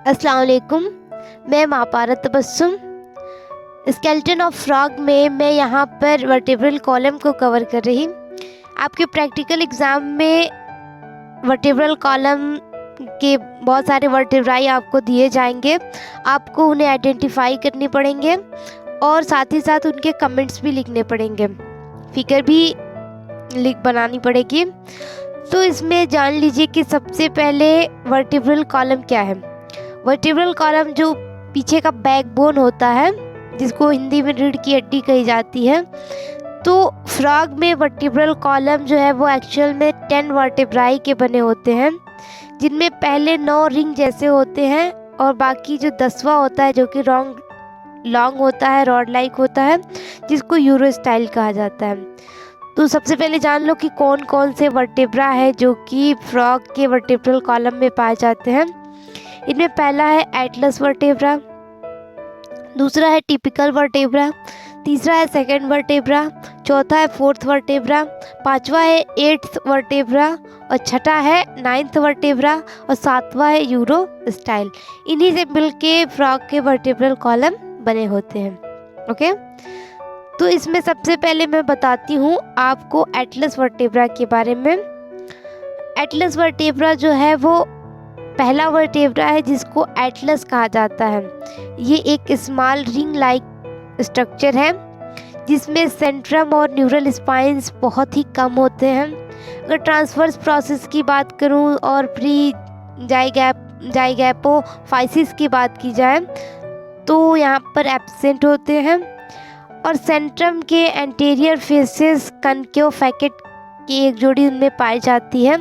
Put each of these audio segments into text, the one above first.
अस्सलाम वालेकुम। मैं मापारा तबस्सुम। स्केलेटन ऑफ फ्रॉग में मैं यहाँ पर वर्टेब्रल कॉलम को कवर कर रही। आपके प्रैक्टिकल एग्ज़ाम में वर्टेब्रल कॉलम के बहुत सारे वर्टेब्राई आपको दिए जाएंगे। आपको उन्हें आइडेंटिफाई करने पड़ेंगे और साथ ही साथ उनके कमेंट्स भी लिखने पड़ेंगे, फिगर भी बनानी पड़ेगी। तो इसमें जान लीजिए कि सबसे पहले वर्टेब्रल कॉलम क्या है। वर्टेब्रल कॉलम जो पीछे का बैकबोन होता है, जिसको हिंदी में रीढ़ की हड्डी कही जाती है। तो फ्रॉग में वर्टेब्रल कॉलम जो है वो एक्चुअल में 10 वर्टेब्राई के बने होते हैं, जिनमें पहले 9 रिंग जैसे होते हैं और बाकी जो 10वां होता है जो कि लॉन्ग होता है, रॉड लाइक होता है, जिसको यूरो स्टाइल कहा जाता है। तो सबसे पहले जान लो कि कौन कौन से वर्टेब्रा है जो कि फ्रॉग के वर्टेब्रल कॉलम में पाए जाते हैं। इनमें पहला है एटलस वर्टेब्रा, दूसरा है टिपिकल वर्टेब्रा, तीसरा है सेकंड वर्टेब्रा, चौथा है फोर्थ वर्टेब्रा, पांचवा है एट्थ वर्टेब्रा और छठा है नाइन्थ वर्टेब्रा और सातवां है यूरो स्टाइल। इन्हीं से मिलके फ्रॉग के वर्टेब्रल कॉलम बने होते हैं। ओके, तो इसमें सबसे पहले मैं बताती हूँ आपको एटलस वर्टेब्रा के बारे में। एटलस वर्टेब्रा जो है वो पहला वर्टेब्रा है जिसको एटलस कहा जाता है। ये एक स्मॉल रिंग लाइक स्ट्रक्चर है जिसमें सेंट्रम और न्यूरल स्पाइंस बहुत ही कम होते हैं। अगर ट्रांसवर्स प्रोसेस की बात करूं और प्री जाइगैपोफाइसिस की बात की जाए तो यहाँ पर एब्सेंट होते हैं। और सेंट्रम के एंटीरियर फेसेस कनकेव फैकेट की एक जोड़ी उनमें पाई जाती है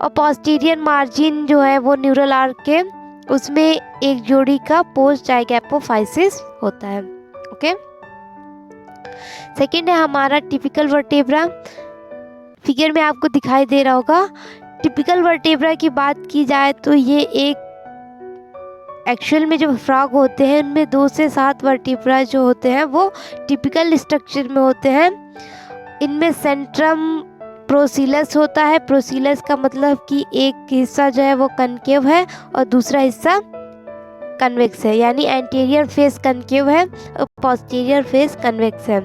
और पोस्टीरियर मार्जिन जो है वो न्यूरल आर्क के उसमें एक जोड़ी का पोस्ट जाइगैपोफाइसिस होता है। ओके, सेकेंड है हमारा टिपिकल वर्टेब्रा। फिगर में आपको दिखाई दे रहा होगा। टिपिकल वर्टेब्रा की बात की जाए तो ये एक एक्चुअल में जो फ्रॉग होते हैं उनमें 2 से 7 वर्टेब्रा जो होते हैं वो टिपिकल स्ट्रक्चर में होते हैं। इनमें सेंट्रम प्रोसीलस होता है। प्रोसीलस का मतलब कि एक हिस्सा जो है वो कनकेव है और दूसरा हिस्सा कन्वेक्स है, यानी एंटीरियर फेस कनकेव है और पोस्टीरियर फेस कन्वेक्स है।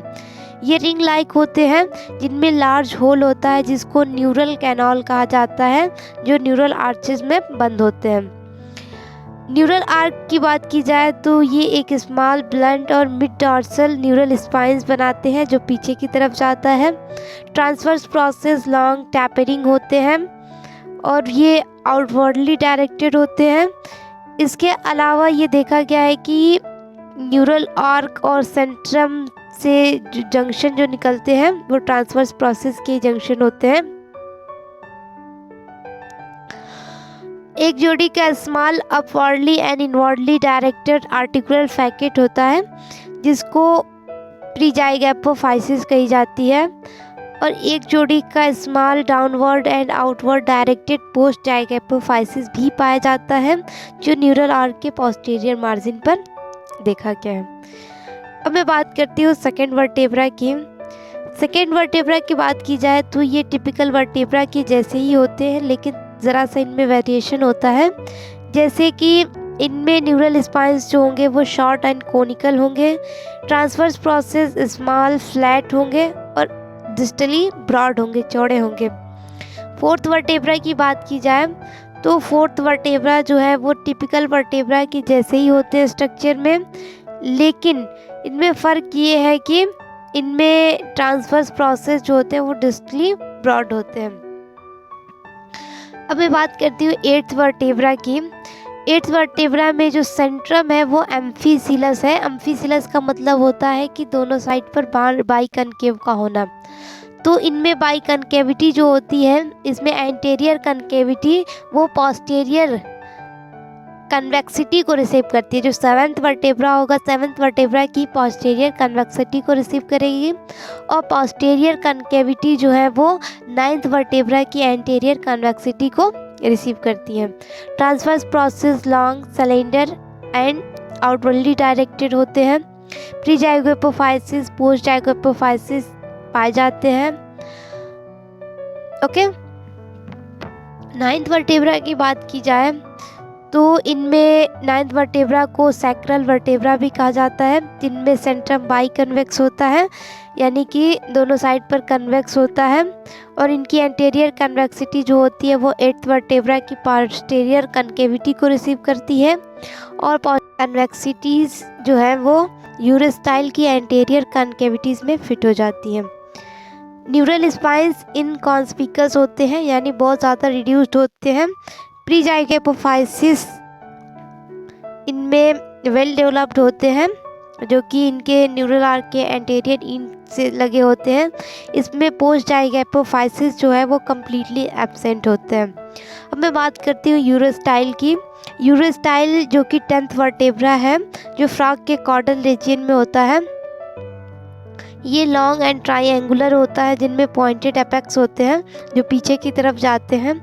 ये रिंग लाइक होते हैं जिनमें लार्ज होल होता है जिसको न्यूरल कैनाल कहा जाता है, जो न्यूरल आर्चेस में बंद होते हैं। न्यूरल आर्क की बात की जाए तो ये एक स्मॉल ब्लंट और मिड डॉर्सल न्यूरल स्पाइंस बनाते हैं जो पीछे की तरफ जाता है। ट्रांसवर्स प्रोसेस लॉन्ग टैपरिंग होते हैं और ये आउटवर्डली डायरेक्टेड होते हैं। इसके अलावा ये देखा गया है कि न्यूरल आर्क और सेंट्रम से जंक्शन जो निकलते हैं वो ट्रांसवर्स प्रोसेस के जंक्शन होते हैं। एक जोड़ी का small upwardly and inwardly directed articular facet होता है जिसको प्रीजाइगैपोफाइसिस कही जाती है और एक जोड़ी का small downward and outward directed post zygapophysis भी पाया जाता है जो न्यूरल आर्क के पोस्टीरियर मार्जिन पर देखा गया है। अब मैं बात करती हूँ सेकेंड वर्टेब्रा की। सेकेंड वर्टेब्रा की बात की जाए तो ये टिपिकल वर्टेब्रा के जैसे ही होते हैं, लेकिन ज़रा सा इनमें वेरिएशन होता है। जैसे कि इनमें न्यूरल स्पाइंस जो होंगे वो शॉर्ट एंड कोनिकल होंगे, ट्रांसवर्स प्रोसेस स्मॉल फ्लैट होंगे और डिस्टली ब्रॉड होंगे, चौड़े होंगे। फोर्थ वर्टेब्रा की बात की जाए तो फोर्थ वर्टेब्रा जो है वो टिपिकल वर्टेब्रा के जैसे ही होते हैं स्ट्रक्चर में, लेकिन इनमें फ़र्क ये है कि इनमें ट्रांसवर्स प्रोसेस जो होते हैं वो डिस्टली ब्रॉड होते हैं। अब मैं बात करती हूँ एट्थ वर्टेब्रा की। एट्थ वर्टेब्रा में जो सेंट्रम है वो एम्फीसिलस है। एम्फीसिलस का मतलब होता है कि दोनों साइड पर बाई कनकेव का होना। तो इनमें बाई कनकेविटी जो होती है, इसमें एंटीरियर कनकेविटी वो पोस्टीरियर कन्वेक्सिटी को रिसीव करती है। जो सेवन्थ वर्टेब्रा होगा, सेवन्थ वर्टेब्रा की पोस्टीरियर कन्वेक्सिटी को रिसीव करेगी और पोस्टीरियर कनकेविटी जो है वो नाइन्थ वर्टेब्रा की एंटीरियर कन्वेक्सिटी को रिसीव करती है। Transverse process long cylinder and outwardly directed होते हैं। प्री जाइगोपोफाइसिस पोस्ट जाइगोपोफाइसिस पाए जाते हैं। ओके, नाइन्थ वर्टेब्रा की बात की जाए तो इनमें 9th वर्टेब्रा को सैक्रल वर्टेब्रा भी कहा जाता है, जिनमें सेंट्रम बाई कन्वेक्स होता है, यानी कि दोनों साइड पर कन्वेक्स होता है। और इनकी एंटीरियर कन्वेक्सिटी जो होती है वो 8th वर्टेब्रा की पोस्टीरियर कनकेविटी को रिसीव करती है, और कन्वेक्सिटीज़ जो है वो यूरोस्टाइल की एंटीरियर कनकेविटीज़ में फिट हो जाती हैं। न्यूरल स्पाइंस इनकॉन्स्पिकस होते हैं, यानी बहुत ज़्यादा रिड्यूस्ड होते हैं। प्रीजाइगोपोफाइसिस इनमें वेल डेवलप्ड होते हैं, जो कि इनके न्यूरल आर्क के एंटीरियर इन से लगे होते हैं। इसमें पोस्ट जाइगोपोफाइसिस जो है वो कम्प्लीटली एब्सेंट होते हैं। अब मैं बात करती हूँ यूरोस्टाइल की। यूरोस्टाइल जो कि 10th वर्टेब्रा है, जो फ्रॉग के कॉर्डल रीजन में होता है। ये लॉन्ग एंड ट्रायंगुलर होता है, जिनमें पॉइंटेड एपेक्स होते हैं जो पीछे की तरफ जाते हैं।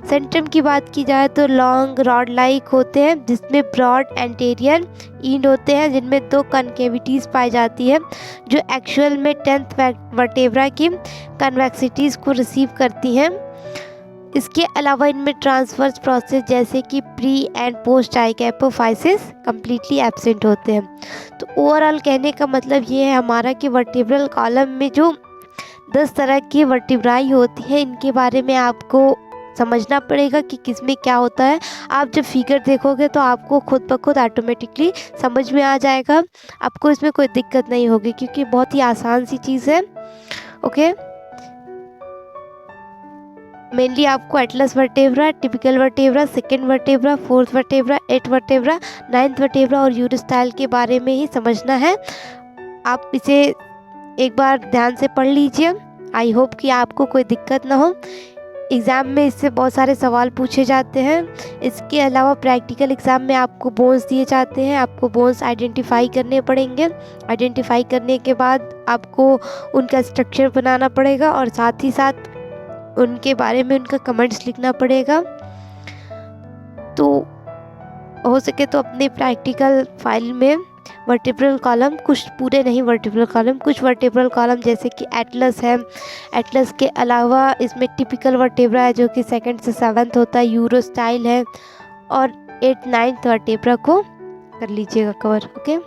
सेंट्रम की बात की जाए तो लॉन्ग रॉड लाइक होते हैं, जिसमें ब्रॉड एंटीरियर इंड होते हैं, जिनमें 2 कनकेविटीज़ पाई जाती है, जो एक्चुअल में 10th वर्टेब्रा की कन्वेक्सिटीज़ को रिसीव करती हैं। इसके अलावा इनमें ट्रांसवर्स प्रोसेस जैसे कि pre and post zygapophysis completely absent होते हैं। तो ओवरऑल कहने का मतलब ये है हमारा कि वर्टिब्रल कॉलम में जो 10 तरह की वर्टिब्राई होती है, इनके बारे में आपको समझना पड़ेगा कि किसमें क्या होता है। आप जब फिगर देखोगे तो आपको खुद ब खुद ऑटोमेटिकली समझ में आ जाएगा, आपको इसमें कोई दिक्कत नहीं होगी, क्योंकि बहुत ही आसान सी चीज़ है। ओके, मेनली आपको Atlas vertebra, typical vertebra, second vertebra, 4th vertebra, 8th vertebra, 9th vertebra और यूरोस्टाइल के बारे में ही समझना है। आप इसे एक बार ध्यान से पढ़ लीजिए। आई होप कि आपको कोई दिक्कत ना हो। एग्ज़ाम में इससे बहुत सारे सवाल पूछे जाते हैं। इसके अलावा प्रैक्टिकल एग्ज़ाम में आपको बोन्स दिए जाते हैं, आपको बोन्स आइडेंटिफाई करने पड़ेंगे। आइडेंटिफाई करने के बाद आपको उनका स्ट्रक्चर बनाना पड़ेगा, और साथ ही साथ उनके बारे में उनका कमेंट्स लिखना पड़ेगा। तो हो सके तो अपने प्रैक्टिकल फाइल में वर्टिब्रल कॉलम, कुछ पूरे नहीं वर्टिब्रल कॉलम, कुछ वर्टिब्रल कॉलम जैसे कि एटलस है, एटलस के अलावा इसमें टिपिकल वर्टेब्रा है जो कि 2nd से 7th होता है, यूरोस्टाइल है, और 8th 9th वर्टेब्रा को कर लीजिएगा कवर। ओके।